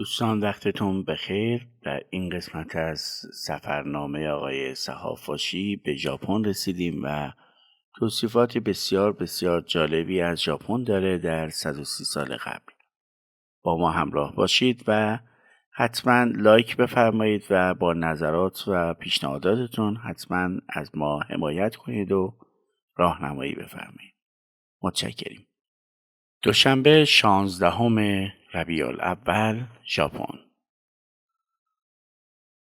دوستان وقتتون بخیر. در این قسمت از سفرنامه آقای سحاف‌فاشی به ژاپن رسیدیم و توصیفات بسیار بسیار جالبی از ژاپن داره در 130 سال قبل. با ما همراه باشید و حتما لایک بفرمایید و با نظرات و پیشنهاداتتون حتما از ما حمایت کنید و راهنمایی بفرمایید. متشکریم. دوشنبه 16 ربیع الاول، ژاپن.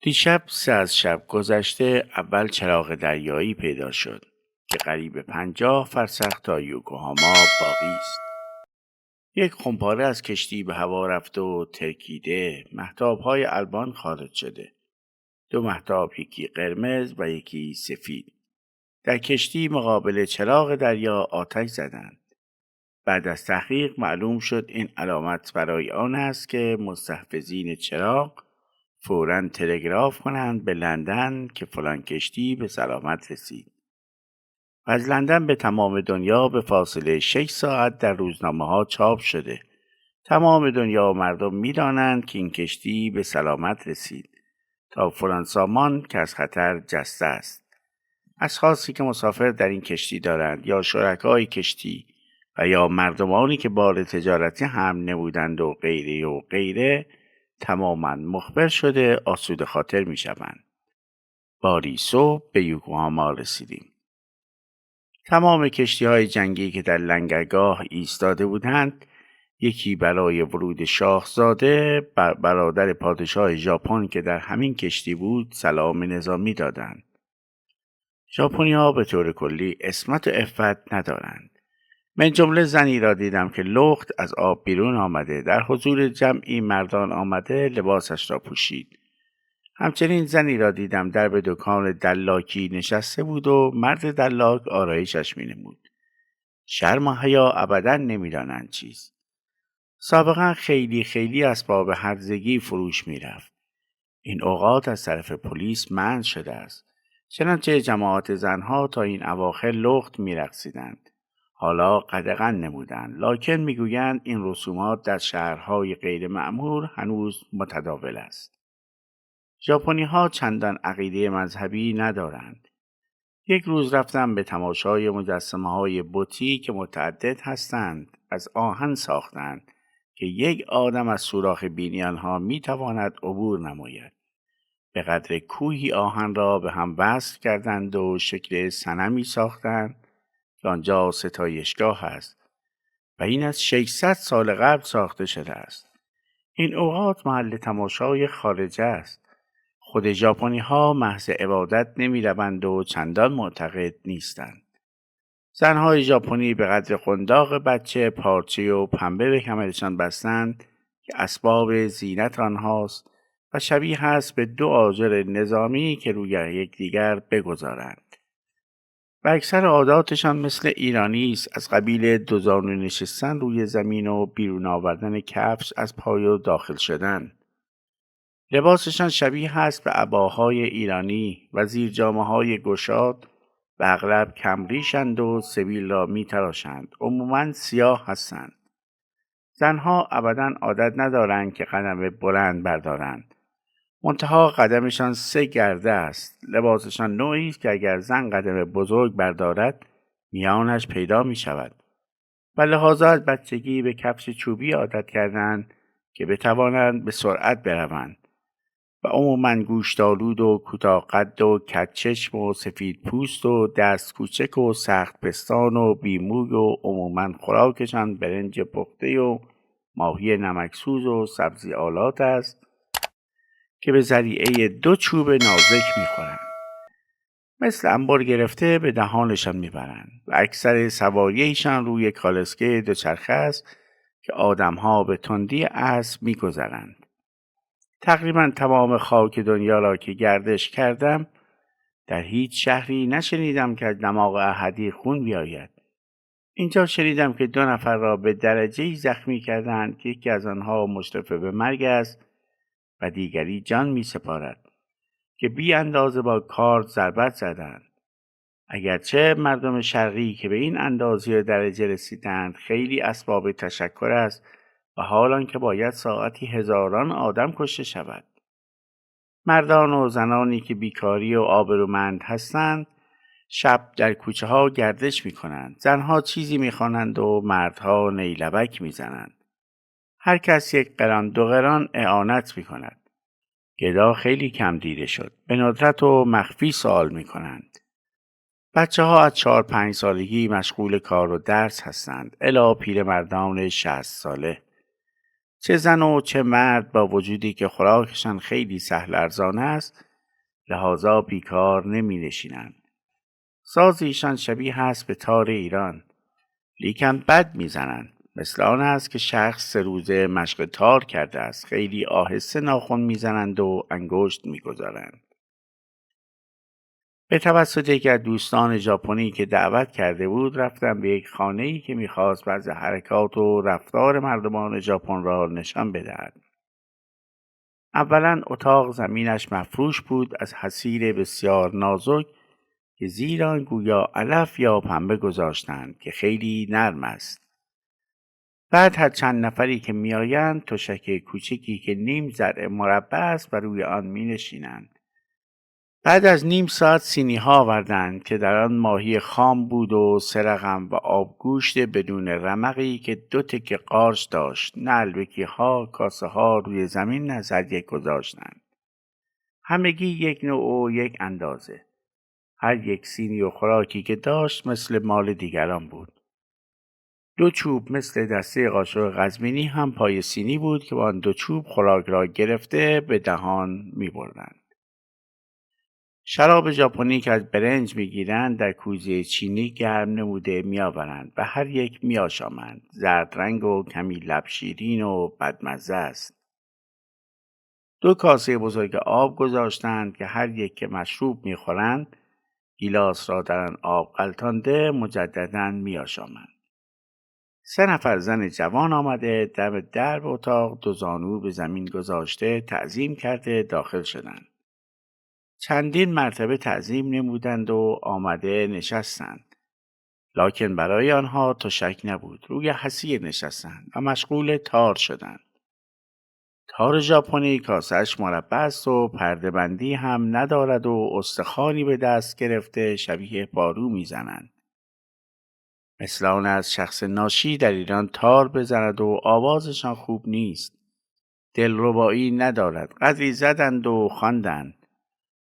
دیشب 3 از شب گذشته اول چراغ دریایی پیدا شد که قریب 50 فرسخ تا یوکوهاما باقی است. یک خمپاره از کشتی به هوا رفته و ترکیده، مهتاب‌های البان خارج شده. 2 مهتاب، یکی قرمز و یکی سفید، در کشتی مقابل چراغ دریا آتش زدند. بعد از تحقیق معلوم شد این علامت برای آن است که مستحفظین چراغ فوراً تلگراف کنند به لندن که فلان کشتی به سلامت رسید. از لندن به تمام دنیا به فاصله 6 ساعت در روزنامه ها چاپ شده. تمام دنیا و مردم می دانند که این کشتی به سلامت رسید تا فلان سامان که از خطر جسته است. اشخاصی که مسافر در این کشتی دارند یا شرکای کشتی و یا مردمانی که بار تجارتی حمل نمودند و غیره تماما مخبر شده آسوده خاطر می شوند. باری صبح به یوکوهاما رسیدیم. تمام کشتی های جنگی که در لنگرگاه ایستاده بودند، یکی برای ورود شاهزاده برادر پادشاه ژاپن که در همین کشتی بود سلام نظامی دادند. ژاپنی‌ها به طور کلی عصمت و عفت ندارند. من جمله زنی را دیدم که لخت از آب بیرون آمده، در حضور جمعی مردان آمده لباسش را پوشید. همچنین زنی را دیدم در به دکان دلاکی نشسته بود و مرد دلاک آرایشش می نمود. شرم و حیا ابدا نمی دانند چیست. سابقا خیلی اسباب هرزگی فروش می رفت. این اوقات از طرف پلیس منع شده است. چنانچه جماعت زنها تا این اواخر لخت می رقصیدند. حالا قدغن نمودند، لکن میگویند این رسومات در شهرهای غیر مأمور هنوز متداول است. ژاپنی‌ها چندان عقیده مذهبی ندارند. یک روز رفتم به تماشای مجسمه‌های بتی که متعدد هستند، از آهن ساختند که یک آدم از سوراخ بینی آنها میتواند عبور نماید. به قدر کوهی آهن را به هم وصل کردند و شکل صنمی ساختند که آنجا ستایشگاه است و این از 600 سال قبل ساخته شده است. این اوقات محل تماشای خارجه است. خود ژاپنی ها محض عبادت نمی روند و چندان معتقد نیستند. زنهای ژاپنی به قدر قنداق بچه پارچه و پنبه به کمرشان بستند که اسباب زینت آنهاست و شبیه است به 2 آجر نظامی که روی یکدیگر بگذارند. و اکثر عاداتشان مثل ایرانی است، از قبیل 2 زانو نشستن روی زمین و بیرون آوردن کفش از پای و داخل شدن. لباسشان شبیه است به عباهای ایرانی و زیر جامه‌های گشاد و اغلب کمریشند و سبیل را می تراشند. عموماً سیاه هستند. زنها ابداً عادت ندارند که قدم بلند بردارند. منتها قدمشان 3 گرده است. لباسشان نوعی است که اگر زن قدم بزرگ بردارد میانش پیدا می شود. و لحاظا از بچگی به کفش چوبی عادت کردند که بتوانند به سرعت بروند. و عموماً گوشتالود و کوتاه قد و کج‌چشم و سفید پوست و دست کوچک و سخت پستان و بیموی و عموماً خوراکشان برنج پخته و ماهی نمکسوز و سبزی آلات است که به ذریعه 2 چوب نازک میخورند. مثل انبر گرفته به دهانشان میبرند و اکثر سواریشان روی کالسکه دوچرخه است که آدمها به تندی اسب میگذرند. تقریبا تمام خاک دنیا را که گردش کردم در هیچ شهری نشنیدم که از دماغ احدی خون بیاید. اینجا شنیدم که 2 نفر را به درجه‌ای زخمی کردند که یکی از آنها مشرف به مرگ است و دیگری جان می سپارد که بی اندازه با کارد ضربت زدند. اگرچه مردم شرقی که به این اندازه درجه رسیدند خیلی اسباب تشکر است و حال آنکه باید ساعتی هزاران آدم کشته شود. مردان و زنانی که بیکاری و آبرومند هستند شب در کوچه ها گردش می کنند. زنها چیزی می خوانند و مردها نیلبک می زنند. هر کس یک قران دو قران اعانت می کند. گدا خیلی کم دیده شد. به ندرت و مخفی سوال می کنند. بچه ها از 4-5 سالگی مشغول کار و درس هستند. الا پیرمردان 60 ساله. چه زن و چه مرد با وجودی که خوراکشان خیلی سهل ارزانه است لحاظا بیکار نمی نشینند. ساز ایشان شبیه است به تار ایران، لیکن بد میزنند. مثل آن است که شخص 3 روزه مشق تار کرده است. خیلی آهسته ناخن میزنند و انگشت میگذارند. به توسط یکی از دوستان ژاپنی که دعوت کرده بود رفتم به یک خانه‌ای که میخواست بعض حرکات و رفتار مردمان ژاپن را نشان بدهد. اولا اتاق زمینش مفروش بود از حصیر بسیار نازک که زیر آن گویا علف یا پنبه گذاشتند که خیلی نرم است. بعد هر چند نفری که میآیند تشک کوچکی که نیم ذره مربع است و روی آن می نشینند. بعد از نیم ساعت سینی ها آوردند که در آن ماهی خام بود و 3 رقم و آبگوشت بدون رمقی که 2 تکه قارچ داشت. نعلبکی ها، کاسه ها روی زمین نظر یک گذاشتند. همگی یک نوع و یک اندازه. هر یک سینی و خوراکی که داشت مثل مال دیگران بود. 2 چوب مثل دسته قاشق قزوینی هم پای سینی بود که با آن 2 چوب خوراک را گرفته به دهان می بردند. شراب ژاپنی که از برنج می گیرند در کوزه چینی گرم نموده می آورند و هر یک می آشامند. زرد رنگ و کمی لب شیرین و بدمزه است. 2 کاسه بزرگ آب گذاشتند که هر یک که مشروب می خورند گیلاس را در آن آب غلطانده مجدداً می آشامند. 3 نفر زن جوان آمده دم درب اتاق 2 زانو به زمین گذاشته تعظیم کرده داخل شدند. چندین مرتبه تعظیم نمودند و آمده نشستند. لکن برای آنها تشک نبود. روی حصیر نشستند و مشغول تار شدند. تار ژاپنی کاسه‌اش مربع است و پرده بندی هم ندارد و استخوانی به دست گرفته شبیه پارو میزنند. مثل آن از شخص ناشی در ایران تار بزند و آوازشان خوب نیست. دلربایی ندارد. قدری زدند و خواندند.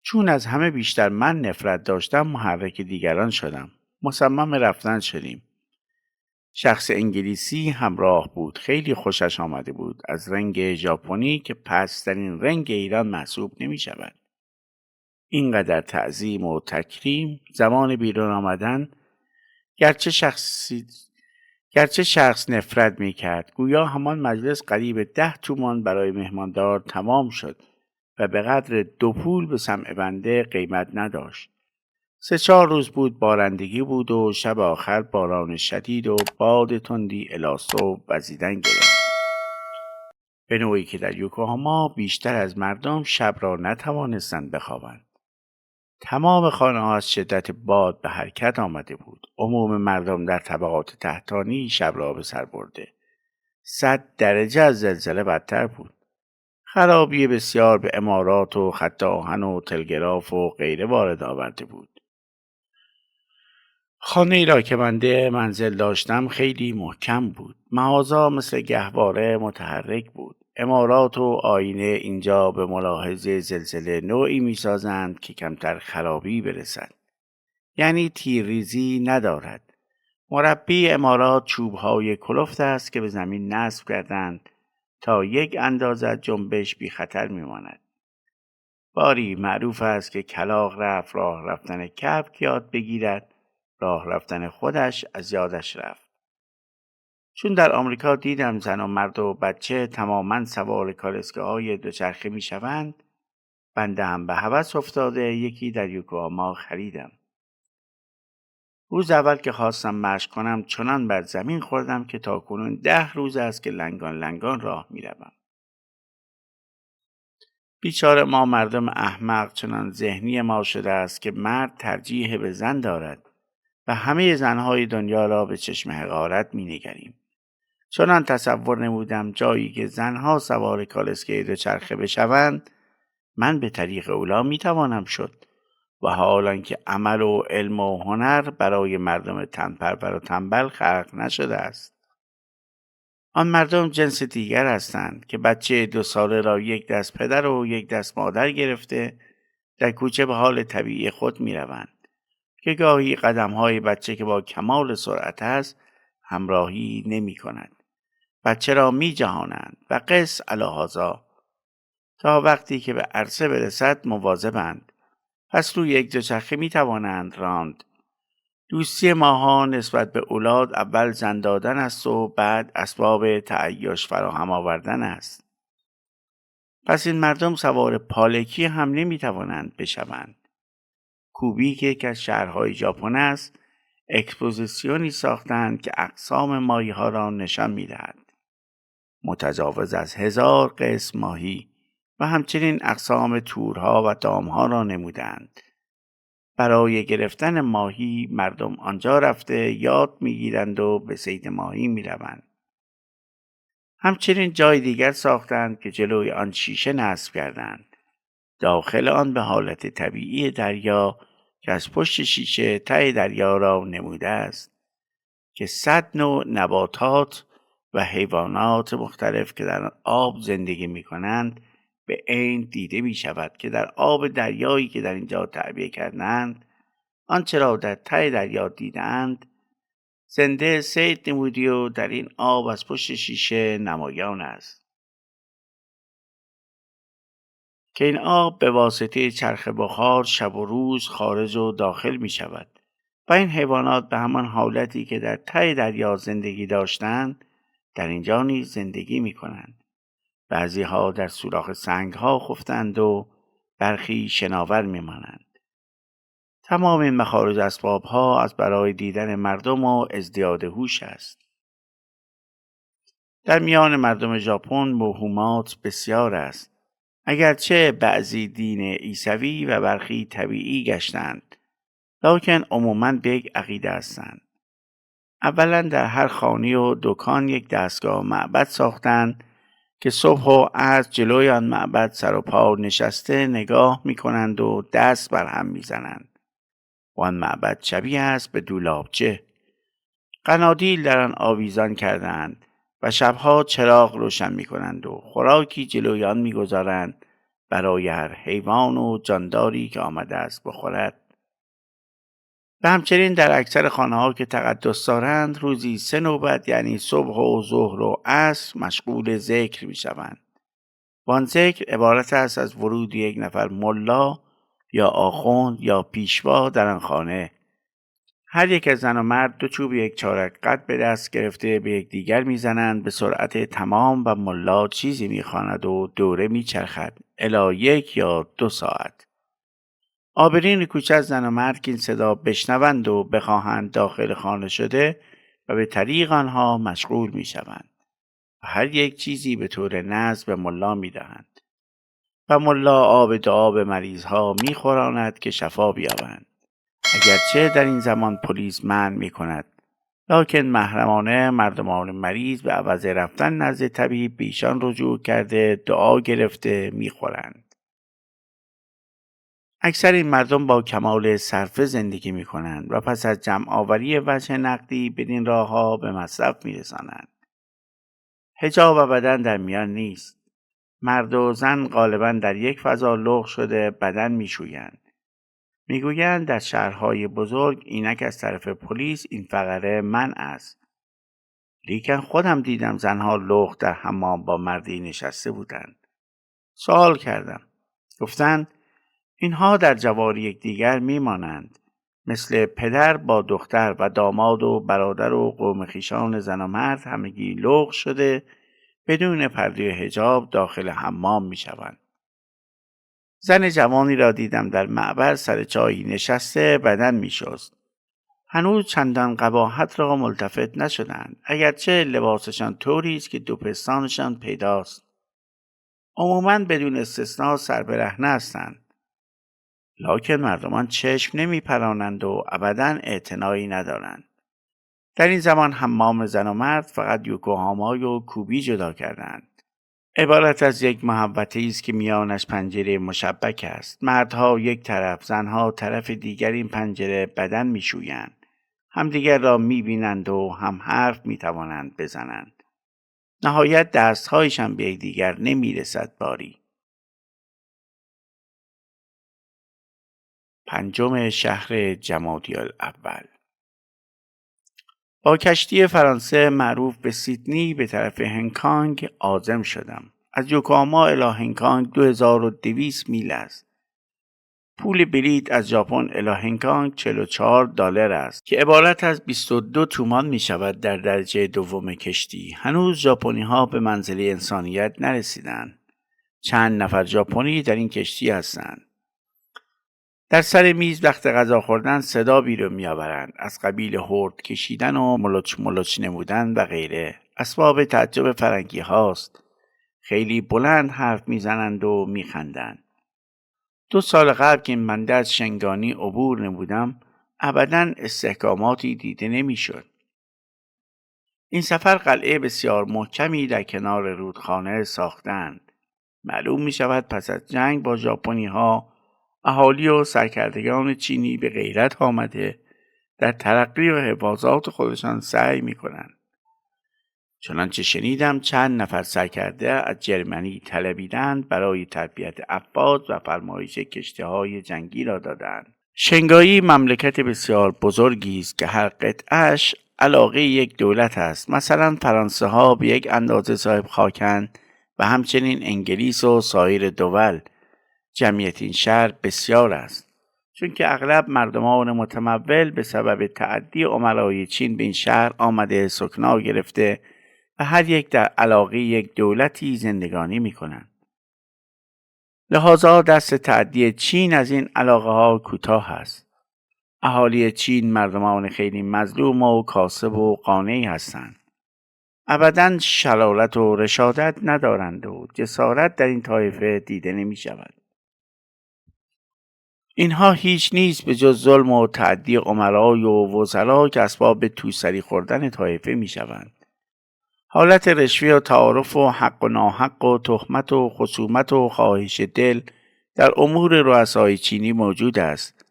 چون از همه بیشتر من نفرت داشتم محرک دیگران شدم. مصمم رفتن شدیم. شخص انگلیسی همراه بود. خیلی خوشش آمده بود از رنگ ژاپنی که پست‌ترین رنگ ایران محسوب نمی شود. اینقدر تعظیم و تکریم زمان بیرون آمدن گرچه شخص نفرت می کرد. گویا همان مجلس قریب 10 تومان برای مهماندار تمام شد و به قدر 2 پول به سمع بنده قیمت نداشت. 3-4 روز بود بارندگی بود و شب آخر باران شدید و باد تندی الی صبح وزیدن گرفت. به نوعی که در یوکوهاما بیشتر از مردم شب را نتوانستند بخوابند. تمام خانه ها از شدت باد به حرکت آمده بود. عموم مردم در طبقات تحتانی شب را به سر برده. 100 درجه از زلزله بدتر بود. خرابی بسیار به عمارات و خط آهن و تلگراف و غیره وارد آورده بود. خانه ای را که بنده منزل داشتم خیلی محکم بود. مغازه مثل گهواره متحرک بود. عمارات و آینه اینجا به ملاحظه زلزله نوعی می سازند که کمتر خرابی برسد. یعنی تیرریزی ندارد. مربی عمارات چوبهای کلفت است که به زمین نصب کردند تا یک اندازه جنبش بی خطر می ماند. باری معروف است که کلاغ رفت راه رفتن کبک یاد بگیرد، راه رفتن خودش از یادش رفت. چون در آمریکا دیدم زن و مرد و بچه تماماً سوار کالسکه‌های دوچرخه می شوند، بنده هم به هوس افتاده یکی در یوکوهاما خریدم. روز اول که خواستم مشق کنم چنان بر زمین خوردم که تاکنون 10 روز است که لنگان لنگان راه می روم. بیچاره ما مردم احمق چنان ذهنی ما شده است که مرد ترجیح به زن دارد و همه زنهای دنیا را به چشم حقارت می نگریم. چنان تصور نمودم جایی که زنها سوار کالسکه دوچرخه بشوند من به طریق اولی میتوانم شد و حالان که عمل و علم و هنر برای مردم تنپرور و تنبل خلق نشده است. آن مردم جنس دیگر هستند که بچه 2 ساله را یک دست پدر و یک دست مادر گرفته در کوچه به حال طبیعی خود می روند که گاهی قدم‌های بچه که با کمال سرعت است همراهی نمی کند. بچه را می جهانند و قس الهازا تا وقتی که به عرصه برسد مواظبند. پس روی یک دوچرخه می توانند راند. دوستی ماها نسبت به اولاد اول زن دادن است و بعد اسباب تعیش فراهم آوردن است. پس این مردم سوار پالکی هم نمی توانند بشوند. کوبی که یکی از شهرهای ژاپن است، اکسپوزیسیونی ساختند که اقسام ماهی ها را نشان می دهد. متجاوز از 1000 قسم ماهی و همچنین اقسام تورها و دامها را نمودند. برای گرفتن ماهی مردم آنجا رفته یاد میگیرند و به صید ماهی میروند. همچنین جای دیگر ساختند که جلوی آن شیشه نصب کردند. داخل آن به حالت طبیعی دریا که از پشت شیشه ته دریا را نموده است که 100 نوع نباتات و حیوانات مختلف که در آب زندگی می کنند به عین دیده می شود که در آب دریایی که در اینجا تعبیه کردند آنچه را در ته دریا دیدند زنده صید نمودی و در این آب از پشت شیشه نمایان است که این آب به واسطه چرخ بخار شب و روز خارج و داخل می شود و این حیوانات به همان حالتی که در ته دریا زندگی داشتند در اینجا نیز زندگی می کنند. بعضی ها در سوراخ سنگ ها خفتند و برخی شناور می مانند. تمام این مخارج اسباب ها از برای دیدن مردم و ازدیاد هوش است. در میان مردم ژاپن موهومات بسیار است. اگرچه بعضی دین عیسوی و برخی طبیعی گشتند، لکن عموماً به یک عقیده هستند. اولا در هر خانه و دکان یک دستگاه معبد ساختند که صبح و عصر جلوی آن معبد سر و پا نشسته نگاه می کنند و دست بر هم می زنند. و آن معبد شبیه است به دولابچه. قنادیل در آن آویزان کردند و شبها چراغ روشن می کنند و خوراکی جلوی آن می گذارند برای هر حیوان و جانداری که آمده است بخورد. و همچنین در اکثر خانه‌ها که تقدس دارند روزی 3 نوبت یعنی صبح و ظهر و عصر مشغول ذکر می شوند. وان ذکر عبارت است از ورود یک نفر ملا یا آخوند یا پیشوا در آن خانه. هر یک از زن و مرد 2 چوب یک چارک قد به دست گرفته به یک دیگر میزنند به سرعت تمام و ملا چیزی میخواند و دوره میچرخد الی 1 یا 2 ساعت. عابرین کوچه از زن و مرد که این صدا بشنوند و بخواهند داخل خانه شده و به طریق آنها مشغول میشوند و هر یک چیزی به طور نذر به ملا میدهند و ملا آب دعا به مریضها میخوراند که شفا بیابند. اگرچه در این زمان پلیس منع میکند، لکن محرمانه مردمان مریض به عوض رفتن نزد طبیب بیشان رجوع کرده دعا گرفته میخورند. اکثر این مردم با کمال صرفه زندگی میکنند و پس از جمع آوری وجه نقدی بدین راه ها به مصرف میرسانند. حجاب بدن در میان نیست. مرد و زن غالبا در یک فضا لغ شده بدن میشویند. میگویند در شهرهای بزرگ اینک از طرف پلیس این فقره منع است. لیکن خودم دیدم زنها لغ در حمام با مردی نشسته بودند. سوال کردم. گفتند اینها در جوار یکدیگر میمانند. مثل پدر با دختر و داماد و برادر و قوم خویشان زن و مرد همگی لغ شده بدون پرده حجاب داخل حمام میشوند. زن جوانی را دیدم در معبر سر چایی نشسته بدن میشست. هنوز چندان قباحت را ملتفت نشدند، اگرچه لباسشان طوری است که 2 پستانشان پیداست. عموماً بدون استثناء سربرهنه هستند. لکن مردمان چشم نمی پرانند و ابداً اعتنایی ندارند. در این زمان حمام زن و مرد فقط یوکوهاما و کوبی جدا کردند. عبارت از یک محوطه‌ای است که میانش پنجره مشبک است. مردها یک طرف، زنها طرف دیگر این پنجره بدن میشویند. همدیگر را میبینند و هم حرف میتوانند بزنند. نهایت دستهایشان به یکدیگر نمیرسد باری. 5 شهر جمادی الاول. با کشتی فرانسه معروف به سیدنی به طرف هنگکانگ عازم شدم. از یوکوهاما الی هنگکانگ 2200 میل است. پول بلیط از ژاپن الی هنگکانگ $44 است که عبارت از 22 تومان می شود در درجه دوم کشتی. هنوز ژاپنی ها به منزله انسانیت نرسیدند. چند نفر ژاپنی در این کشتی هستند. در سر میز وقت غذا خوردن صدا بیرون میآورند، از قبیل هورد کشیدن و ملچ ملچ نمودن و غیره. اسباب تعجب فرنگی هاست. خیلی بلند حرف میزنند و میخندند. 2 سال قبل که من در شنگانی عبور نمودم ابداً استحکاماتی دیده نمیشد. این سفر قلعه بسیار محکمی در کنار رودخانه ساختند. معلوم می شود پس از جنگ با ژاپنی ها اهالی و سرکردگان چینی به غیرت آمده در ترقی و حفاظت خودشان سعی می کنند. چنانچه شنیدم چند نفر سرکرده از جرمنی طلبیدند برای تربیت افواج و فرمایش کشتی‌های جنگی را دادند. شنگایی مملکت بسیار بزرگی است که هر قطعه‌اش علاقه یک دولت است. مثلا فرانسه ها به یک اندازه صاحب خاکند و همچنین انگلیس و سایر دول. جمعیت این شهر بسیار است، چون که اغلب مردمان متمول به سبب تعدی امرای چین به این شهر آمده سکنا گرفته و هر یک در علاقه یک دولتی زندگانی می کنند. لحاظا دست تعدی چین از این علاقه ها کوتاه است. اهالی چین مردمان خیلی مظلوم و کاسب و قانعی هستند. ابداً شرارت و رشادت ندارند و جسارت در این طایفه دیده نمی شود. اینها هیچ نیست به جز ظلم و تعدی امرای و وزرا که اسباب توسری خوردن طایفه می شوند. حالت رشوه و تعارف و حق و ناحق و تهمت و خصومت و خواهش دل در امور رؤسای چینی موجود است.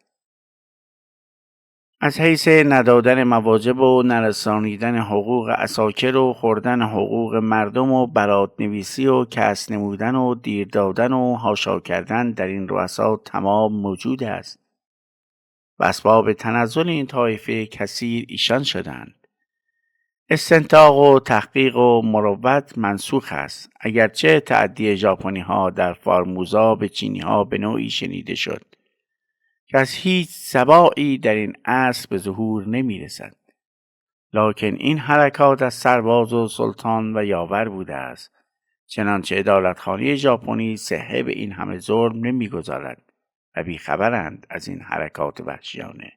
از حیث ندادن مواجب و نرسانیدن حقوق عساکر و خوردن حقوق مردم و برات نویسی و کس نمودن و دیر دادن و حاشا کردن در این رؤسا تمام موجود است. و اسباب تنزل این طایفه کثیر ایشان شدند. استنطاق و تحقیق و مروت منسوخ است. اگرچه تعدی ژاپنی ها در فارموزا به چینی ها به نوعی شنیده شد که از هیچ سباعی در این عصر به ظهور نمی رسد. لکن این حرکات از سرباز و سلطان و یاور بوده است. چنانچه عدالتخانه ژاپنی صحه به این همه ظلم نمی گذارد و بیخبرند از این حرکات وحشیانه.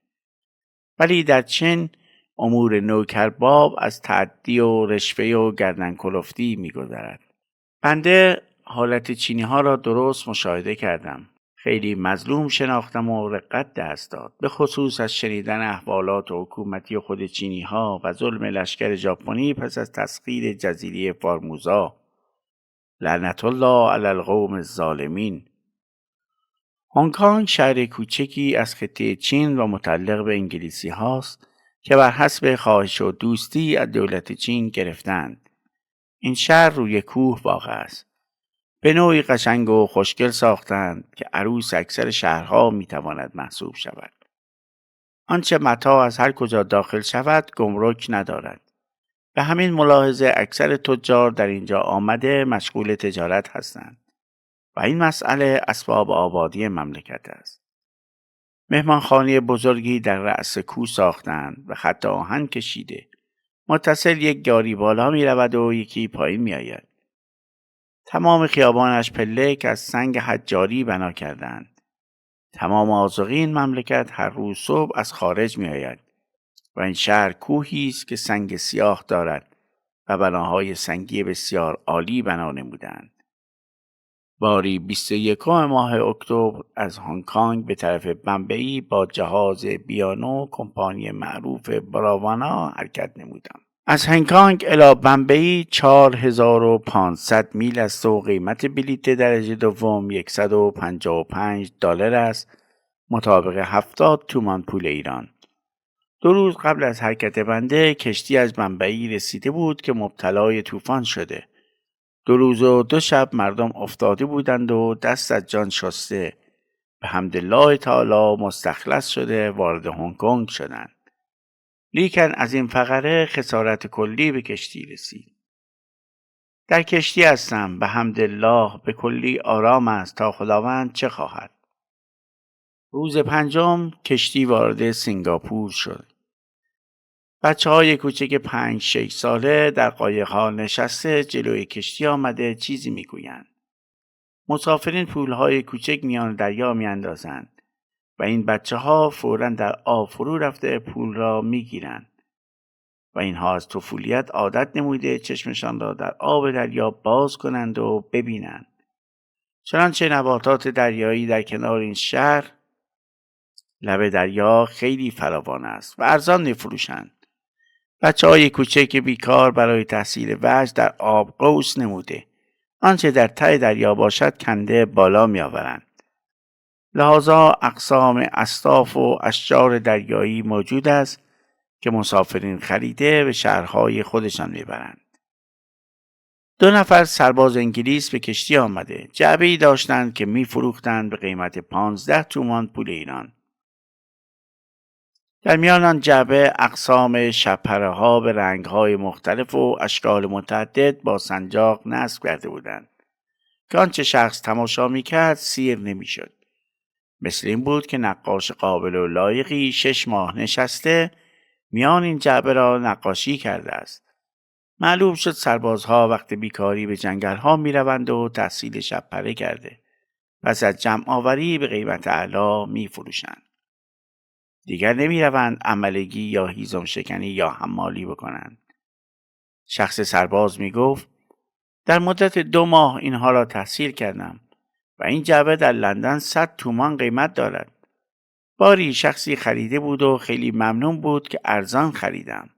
ولی در چین امور نوکرباب از تعدی و رشوه و گردن کلفتی می گذرد. بنده حالت چینی ها را درست مشاهده کردم. خیلی مظلوم شناختم و رقت دست داد. به خصوص از شنیدن احوالات حکومتی خود چینی ها و ظلم لشکر ژاپنی پس از تسخیر جزیره فارموزا. لعنت الله علی القوم الظالمین. هنگکانگ شهر کوچکی از خطه چین و متعلق به انگلیسی هاست که بر حسب خواهش و دوستی از دولت چین گرفتند. این شهر روی کوه واقع است. به نوعی قشنگ و خوشگل ساختند که عروس اکثر شهرها میتواند محسوب شود. آنچه متاع از هر کجا داخل شود گمرک ندارد. به همین ملاحظه اکثر تجار در اینجا آمده مشغول تجارت هستند و این مسئله اسباب آبادی مملکت است. مهمانخانه بزرگی در رأس کوه ساختند و خط آهن کشیده. متصل یک گاری بالا می رود و یکی پایین می آید. تمام خیابانش پله که از سنگ حجاری بنا کردند. تمام آذوقه مملکت هر روز صبح از خارج می آید و این شهر کوهی است که سنگ سیاه دارد و بناهای سنگی بسیار عالی بنا نمودند. باری 21 ماه اکتبر از هنگ کنگ به طرف بمبئی با جهاز بیانو کمپانی معروف براوانا حرکت نمودم. از هنگ کنگ الی بمبئی 4500 میل است و قیمت بلیت درجه دوم $155 است، مطابق 70 تومان پول ایران. 2 روز قبل از حرکت بنده کشتی از بمبئی رسیده بود که مبتلای طوفان شده. 2 روز و 2 شب مردم افتاده بودند و دست از جان شسته به حمدالله تعالی مستخلص شده وارد هنگ کنگ شدند. لیکن از این فقره خسارت کلی به کشتی رسید. در کشتی هستم، به حمدالله به کلی آرام است تا خداوند چه خواهد. روز پنجم کشتی وارد سینگاپور شد. بچه‌های کوچک 5-6 ساله در قایق‌ها نشسته جلوی کشتی آمده چیزی میگویند. مسافرین پولهای کوچک میان دریا میاندازند و این بچه‌ها فوراً در آب فرو رفته پول را میگیرند و اینها از طفولیت عادت نموده چشمشان را در آب دریا باز کنند و ببینند. چنانچه نباتات دریایی در کنار این شهر لب دریا خیلی فراوان است و ارزان می‌فروشند. بچه‌های کوچک بیکار برای تحصیل وجه در آب قوس نموده. آنچه در ته دریا باشد کنده بالا می‌آورند. لذا اقسام اصداف و اشجار دریایی موجود است که مسافرین خریده به شهرهای خودشان میبرند. 2 نفر سرباز انگلیس به کشتی آمده. جعبه‌ای داشتند که میفروختند به قیمت 15 تومان پول ایران. در میان آن جعبه اقسام شب‌پره‌ها به رنگ‌های مختلف و اشکال متعدد با سنجاق نصب کرده بودند که آنچه شخص تماشا می‌کرد سیر نمی‌شد. مثل این بود که نقاش قابل و لایقی 6 ماه نشسته میان این جعبه را نقاشی کرده است. معلوم شد سربازها وقت بیکاری به جنگل‌ها می‌روند و تحصیل شب‌پره کرده. پس از جمع آوری به قیمت اعلا می‌فروشند. دیگر نمی‌روند عملگی یا هیزم شکنی یا حمالی بکنند. شخص سرباز می‌گفت در مدت 2 ماه اینها را تحصیل کردم و این جعبه در لندن 100 تومان قیمت دارد. باری شخصی خریده بود و خیلی ممنون بود که ارزان خریدم.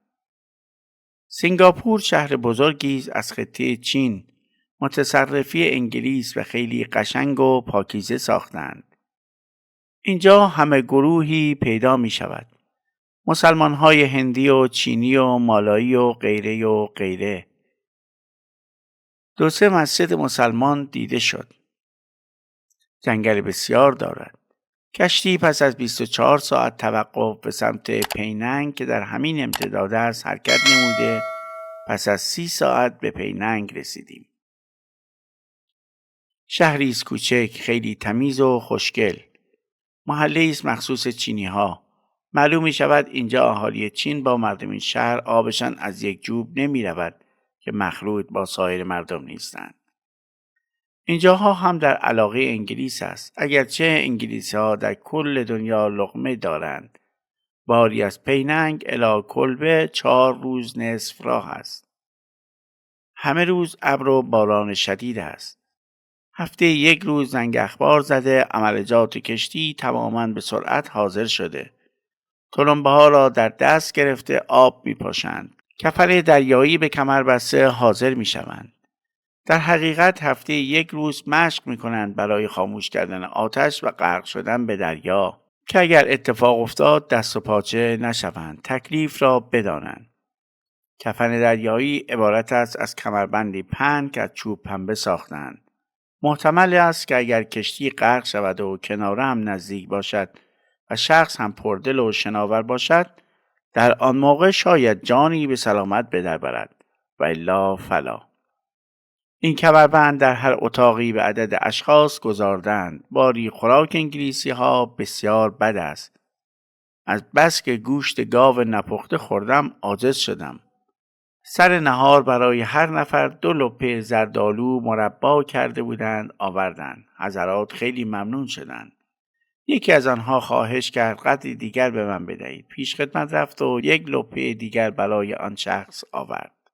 سینگاپور شهر بزرگی است از خطه چین، متصرفی انگلیس و خیلی قشنگ و پاکیزه ساختند. اینجا همه گروهی پیدا می شود. مسلمان‌های هندی و چینی و مالایی و غیره و غیره. 2-3 مسجد مسلمان دیده شد. جنگل بسیار دارد. کشتی پس از 24 ساعت توقف به سمت پیننگ که در همین امتداد است حرکت نموده. پس از 30 ساعت به پیننگ رسیدیم. شهری است کوچک، خیلی تمیز و خوشگل. محله است مخصوص چینی ها. معلوم می شود اینجا اهالی چین با مردم این شهر آبشان از یک جوب نمی رود که مخلوط با سایر مردم نیستند. اینجاها هم در علاقه انگلیس است، اگرچه انگلیسی ها در کل دنیا لقمه دارند. باری از پیننگ الی کلبه 4 روز نصف راه است. همه روز ابر و باران شدید است. هفته 1 روز زنگ اخبار زده عملجات کشتی تماما به سرعت حاضر شده. تلمبه ها را در دست گرفته آب می پاشند. کفر دریایی به کمر بسته حاضر می شوند. در حقیقت هفته 1 روز مشق می کنند برای خاموش کردن آتش و غرق شدن به دریا که اگر اتفاق افتاد دست و پاچه نشوند، تکلیف را بدانند. کفن دریایی عبارت است از کمربندی پهن که از چوب پنبه ساختند. محتمل است که اگر کشتی غرق شود و کناره هم نزدیک باشد و شخص هم پردل و شناور باشد، در آن موقع شاید جانی به سلامت به در برد و الا فلا. این کمربند در هر اتاقی به عدد اشخاص گذاردند. باری خوراک انگلیسی ها بسیار بد است. از بس که گوشت گاو نپخته خوردم عاجز شدم. سر نهار برای هر نفر 2 لپه زردآلو مربا کرده بودند آوردند. حضرات خیلی ممنون شدند. یکی از آنها خواهش کرد قدری دیگر به من بدهید. پیش خدمت رفت و 1 لپه دیگر برای آن شخص آورد.